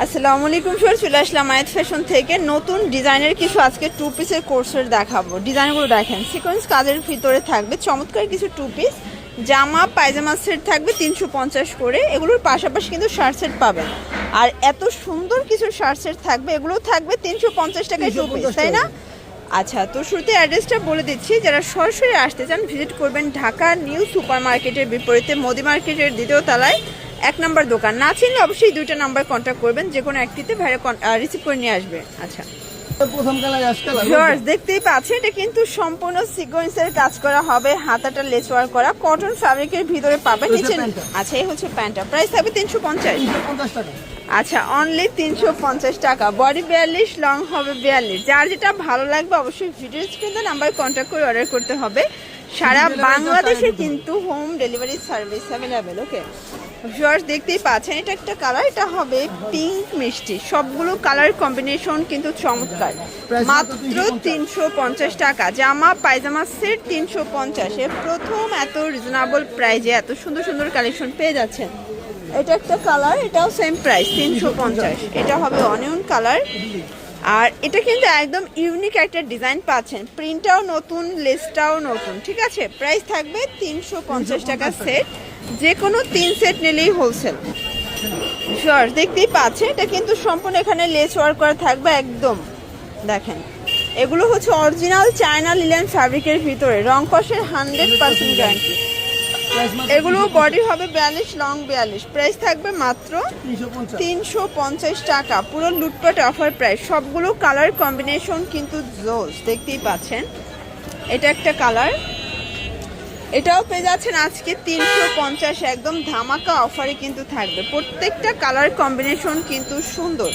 আসসালামু আলাইকুম স্যার, চলে আসলাম আয়াত ফ্যাশন থেকে নতুন ডিজাইনের কিছু আজকে টু পিসের কোর্সের দেখাবো। ডিজাইনগুলো দেখেন, সিকোয়েন্স কাজের ভিতরে থাকবে চমৎকার কিছু টু পিস। জামা পায়জামা সেট থাকবে 350 করে। এগুলোর পাশাপাশি কিন্তু শার্ট সেট পাবেন। আর এত সুন্দর কিছু শার্ট সেট থাকবে, এগুলো থাকবে 350 টাকায় টু পিস, তাই না? আচ্ছা, তো শুরুতে অ্যাড্রেসটা বলে দিচ্ছি। যারা সরাসরি আসতে চান ভিজিট করবেন ঢাকা নিউ সুপার মার্কেটের বিপরীতে মোদি মার্কেটের দ্বিতীয় তলায় 1 নম্বর দোকান। না চিনলে অবশ্যই 2টা নাম্বার কন্ট্যাক্ট করবেন, যে কোনো একটিতে ভাইরা রিসিভ করে নিয়ে আসবে। আচ্ছা, প্রথম কালার অ্যাশ কালার ভিউয়ার্স দেখতেই পাচ্ছেন, এটা কিন্তু সম্পূর্ণ সিকোয়েন্সের কাজ করা হবে, হাতাটা লেস ওয়ার্ক করা, কটন ফ্যাব্রিকের ভিতরে পাবেন নিচে। আচ্ছা, এই হচ্ছে প্যান্টটা, প্রাইস থাকবে 350 টাকা। আচ্ছা, অনলি 350 টাকা। বডি 42, লং হবে 42। যার যেটা ভালো লাগবে অবশ্যই ভিডিও স্ক্রিনে নাম্বার কন্ট্যাক্ট করে অর্ডার করতে হবে। সারা বাংলাদেশে কিন্তু home delivery service available. Okay viewers দেখতেই পাচ্ছেন, এটা একটা কালার, এটা হবে পিঙ্ক মিষ্টি। সবগুলো কালার কম্বিনেশন কিন্তু চমৎকার। মাত্র 350 টাকা। জামা পায়জামা সেট 350 এ প্রথম এত রিজনেবল প্রাইজে এত সুন্দর সুন্দর কালেকশন পেয়ে যাচ্ছেন। এটা একটা কালার, এটাও সেম প্রাইস 350। এটা হবে অনিয়ন কালার। আর এটা কিন্তু একদম ইউনিক একটা ডিজাইন পাচ্ছেন, প্রিন্টটাও নতুন, লেসটাও নতুন। ঠিক আছে, প্রাইস থাকবে 350 টাকা সেট। যে কোনো 3 সেট নিলেই হোলসেল। শিওর দেখতেই পাচ্ছেন, এটা কিন্তু সম্পূর্ণ এখানে লেস ওয়ার্ক করা থাকবে একদম। দেখেন, এগুলো হচ্ছে অরিজিনাল চায়না লিলেন ফ্যাব্রিকের ভিতরে, রং কষের 100% গ্যারান্টি। এগুলো বডি হবে 42, লং 42। প্রাইস থাকবে মাত্র 350 টাকা। পুরো লুটপাট অফার প্রাইস। সবগুলো কালার কম্বিনেশন কিন্তু জোস, দেখতেই পাচ্ছেন। এটা একটা কালার, এটাও পেয়ে যাচ্ছেন আজকে 350, একদম ধামাকা অফারে কিন্তু থাকবে। প্রত্যেকটা কালার কম্বিনেশন কিন্তু সুন্দর।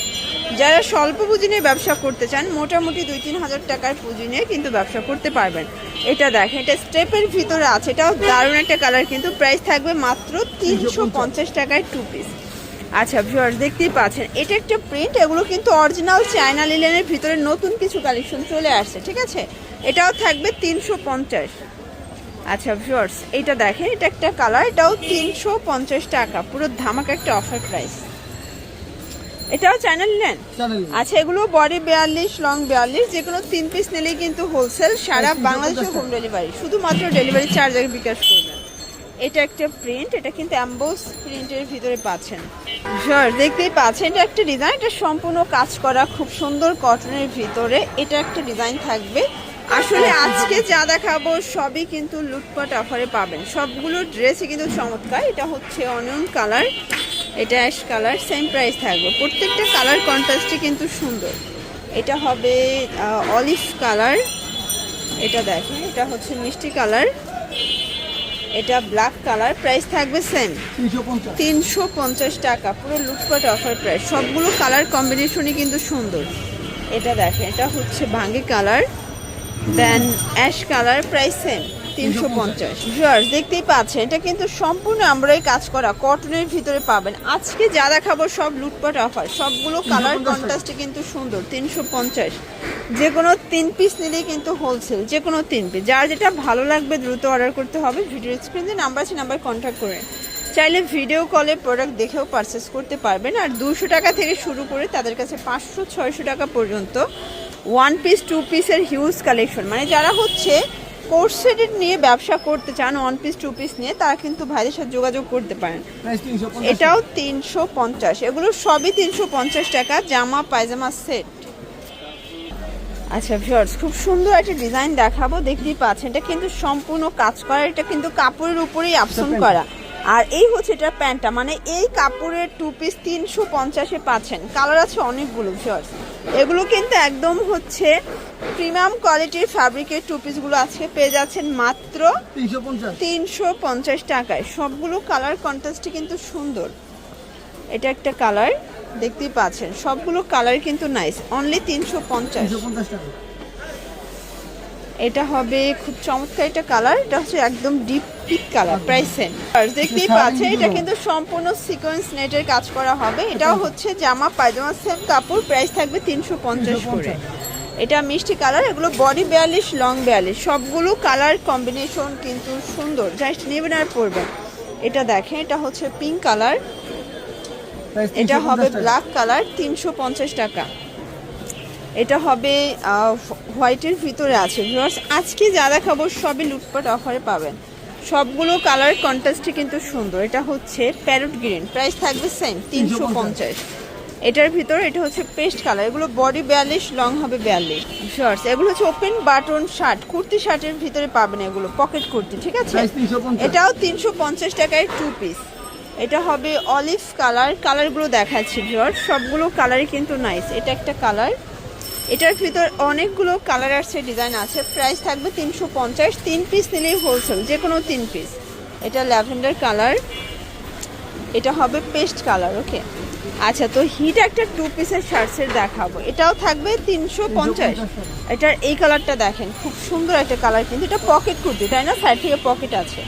যারা স্বল্প পুঁজি নিয়ে ব্যবসা করতে চান, মোটামুটি 2-3 হাজার টাকার পুঁজি নিয়ে কিন্তু ব্যবসা করতে পারবেন। এটা দেখেন, এটা স্টেপের ভিতরে আছে, এটাও দারুণ একটা কালার, কিন্তু প্রাইস থাকবে মাত্র 350 টাকায় টু পিস। আচ্ছা ভিউয়ার্স দেখতেই পাচ্ছেন, এটা একটা প্রিন্ট। এগুলো কিন্তু অরিজিনাল চায়না লিলেনের ভিতরে নতুন কিছু কালেকশন চলে আসছে। ঠিক আছে, এটাও থাকবে 350। আচ্ছা ভিউয়ার্স, এইটা দেখেন, এটা একটা কালার, এটাও 350 টাকা। পুরো ধামাকা একটা অফার প্রাইস। এটাও চ্যানেল নেন। আচ্ছা, এগুলো বডি 42, লং 42। যে কোনো 3 পিস নিলেই কিন্তু হোলসেল, সারা বাংলাদেশে হোম ডেলিভারি। শুধুমাত্র ডেলিভারি চার্জ আগে বিকাশ করবেন। এটা একটা প্রিন্ট, এটা কিন্তু অ্যাম্বোস প্রিন্টের ভিতরে পাচ্ছেন। ভিউয়ার্স দেখতেই পাচ্ছেন, এটা একটা ডিজাইন, এটা সম্পূর্ণ কাজ করা খুব সুন্দর কটনের ভিতরে। এটা একটা ডিজাইন থাকবে। আসলে আজকে যা দেখাবো সবই কিন্তু লুটপাট অফারে পাবেন। সবগুলো ড্রেসই কিন্তু চমৎকার। এটা হচ্ছে অনিয়ন কালার, এটা অ্যাশ কালার, সেম প্রাইস থাকবে। প্রত্যেকটা কালার কন্ট্রাস্টই কিন্তু সুন্দর। এটা হবে অলিভ কালার, এটা দেখেন, এটা হচ্ছে মিষ্টি কালার, এটা ব্ল্যাক কালার। প্রাইস থাকবে সেম 350 টাকা। পুরো লুটপাট অফার প্রাইস। সবগুলো কালার কম্বিনেশনই কিন্তু সুন্দর। এটা দেখেন, এটা হচ্ছে ভাঙ্গি colour, then ash colour, price same 350। Viewers দেখতেই পাচ্ছেন, এটা কিন্তু সম্পূর্ণ আমরাই কাজ করা কটনের ভিতরে পাবেন। আজকে যা দেখাবো সব লুটপাট অফার। সবগুলো কালার কন্ট্রাস্টে কিন্তু সুন্দর। 350। যে কোনো 3 পিস নিলেই কিন্তু হোলসেল, যে কোনো 3 পিস। যার যেটা ভালো লাগবে দ্রুত অর্ডার করতে হবে। ভিডিও স্ক্রিনে নাম্বার আছে, নাম্বার কন্ট্যাক্ট করে চাইলে ভিডিও কলে প্রোডাক্ট দেখেও পারচেস করতে পারবেন। আর 200 টাকা থেকে শুরু করে তাদের কাছে 500-600 টাকা পর্যন্ত 1 পিস 2 পিসের হিউজ কালেকশন। মানে যারা হচ্ছে কোর্স সেট নিয়ে ব্যবসা করতে চান, 1 পিস 2 পিস নিয়ে, তারা কিন্তু ভাইদের সাথে যোগাযোগ করতে পারেন। এটাও 350। এগুলো সবই 350 টাকা। জামা পায়জামা সেট। আচ্ছা ভিউয়ার্স, খুব সুন্দর একটা ডিজাইন দেখাবো, দেখতেই পাচ্ছেন। এটা কিন্তু সম্পূর্ণ কাজ করা, এটা কিন্তু কাপড়ের উপরেই আপসন করা। আর এই হচ্ছে এটা প্যান্টটা, মানে এই কাপড়ের 2 পিস 350-এ পাচ্ছেন। কালার আছে অনেকগুলো ভিউয়ার্স। এগুলো কিন্তু একদম হচ্ছে প্রিমিয়াম কোয়ালিটির ফ্যাব্রিকের 2 পিসগুলো আজকে পেয়ে যাচ্ছেন মাত্র 350 টাকায়। সবগুলো কালার কন্ট্রাস্টই কিন্তু সুন্দর। এটা একটা কালার, দেখতেই পাচ্ছেন। সবগুলো কালার কিন্তু নাইস, অনলি 350 টাকা। এটা হবে খুব চমৎকার একটা কালার, এটা হচ্ছে একদম deep pink colour. Price same. দেখতেই পাচ্ছেন, এটা কিন্তু সম্পূর্ণ সিকোয়েন্স নেটের কাজ করা হবে। এটাও হচ্ছে জামা পায়জামা সেম কাপড়। প্রাইস থাকবে 350 করে। এটা মিষ্টি কালার, এগুলো বডি 42, লং 42। সবগুলো কালার কম্বিনেশন কিন্তু সুন্দর, জাস্ট নেবেন আর পরবেন। এটা দেখেন, এটা হচ্ছে পিঙ্ক কালার, Price এটা হবে 350 টাকা। ব্ল্যাক কালার 350 টাকা। এটা হবে হোয়াইটের ভিতরে আছে ভিউয়ার্স। আজকে যা দেখাবো সবই লুটপাট অফারে পাবেন, সবগুলো কালার কন্ট্রাস্টে কিন্তু সুন্দর। এটা হচ্ছে প্যারট গ্রিন, প্রাইস থাকবে সেম 350। এটার ভিতরে এটা হচ্ছে পেস্ট কালার, এগুলো বডি 42, লং হবে 42। শর্টস এগুলো হচ্ছে ওপেন বাটন শার্ট, কুর্তি শার্টের ভিতরে পাবেন এগুলো, পকেট কুর্তি, ঠিক আছে। Price 350 এটাও 350 টাকায় 2 পিস। এটা হবে অলিভ কালার, কালারগুলো দেখাচ্ছি ভিউয়ার্স, সবগুলো কালারই কিন্তু নাইস। এটা একটা কালার, এটার ভিতর অনেকগুলো কালার আসছে, ডিজাইন আছে, প্রাইস থাকবে 350। 3 পিস নিলেই হোলসেল, যে কোনো 3 পিস। এটা ল্যাভেন্ডার কালার, এটা হবে পেস্ট কালার, ওকে। আচ্ছা, তো হিট একটা 2 পিসের শার্টসের দেখাবো, এটাও থাকবে 350। এটার এই কালারটা দেখেন, খুব সুন্দর একটা কালার, কিন্তু এটা পকেট কুর্তি, তাই না, সাইড থেকে পকেট আছে।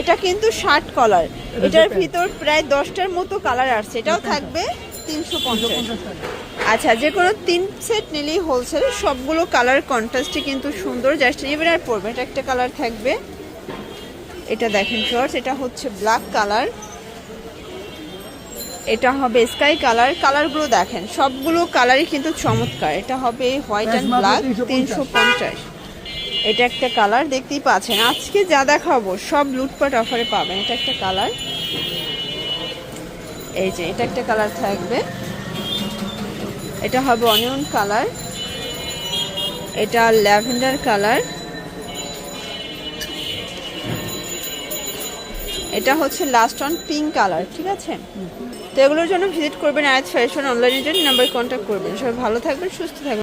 এটা কিন্তু শার্ট কলার, এটার ভিতর প্রায় 10টার মতো কালার আসছে, এটাও থাকবে 350। আচ্ছা, যে কোনো 3 সেট নিলেই হোলসেল, সবগুলো কালার কন্ট্রাস্টে কিন্তু সুন্দর, জাস্ট নেবেন আর পরবেন। এটা একটা কালার থাকবে, এটা দেখেন শর্টস, এটা হচ্ছে ব্ল্যাক কালার, এটা হবে স্কাই কালার, কালারগুলো দেখেন সবগুলো কালারই কিন্তু চমৎকার। এটা হবে হোয়াইট অ্যান্ড ব্ল্যাক 350। এটা একটা কালার, দেখতেই পাচ্ছেন আজকে যা দেখাবো সব লুটপাট অফারে পাবেন। এটা একটা কালার, এই যে এটা একটা কালার থাকবে, এটা হবে অনিয়ন কালার, এটা ল্যাভেন্ডার কালার, এটা হচ্ছে লাস্ট অন পিঙ্ক কালার, ঠিক আছে। তো এগুলোর জন্য ভিজিট করবেন আয়াত ফ্যাশন অনলাইনের জন্য, নাম্বার কন্ট্যাক্ট করবেন। সবাই ভালো থাকবেন, সুস্থ থাকবেন।